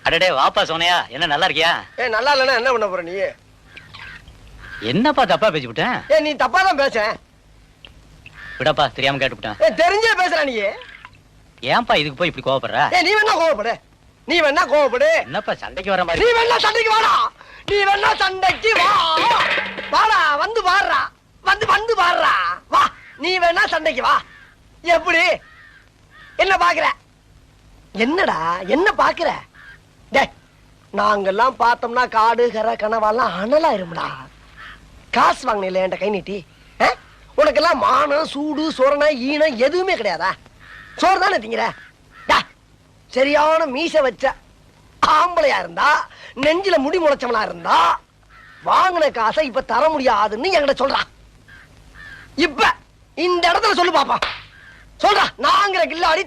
அடடே வாப்பா சோனையா, என்ன நல்லா இருக்கியா? நல்லா இல்லன்னா என்ன பண்ண போற நீ? என்னப்பா தப்பா பேசிவிட்டேன்? நீ தப்பா தான் பேச. விடப்பா, தெரியாம கேட்டுவிட்டேன். தெரிஞ்சே பேசுற நீ. ஏன்பா இதுக்கு போய் இப்படி கோவப்படுற? நீ வேணா கோவப்படு, நீ வேணா கோவப்படு. என்னப்பா சண்டைக்கு வர மாதிரி? நீ வேணா சண்டைக்கு வாடா, நீ வேணா சண்டைக்கு வா. வாடா, வந்து பாடுறா, வந்து பாடுறா, வா. நீ வேணா சண்டைக்கு வா. எப்படி? என்ன பாக்குற? என்னடா என்ன பாக்குற? நாங்கெல்லாம் பார்த்தோம்னா காடு கரை கனவாலாம் அனலா இருமுடா. காசு வாங்கின என்கிட்ட கை நீட்டி. உனக்கெல்லாம் மானம் சூடு சொரணை ஈனம் எதுவுமே கிடையாதா? சோறு தானே திங்கிற? சரியான மீச வச்ச ஆம்பளையா இருந்தா, நெஞ்சில முடி முளைச்சவனா இருந்தா, வாங்கின காசை இப்ப தர முடியாதுன்னு என்கிட்ட சொல்றான். இப்ப இந்த இடத்துல சொல்லு பாப்பா, சொல்றா. நாங்கிற கில்லாடி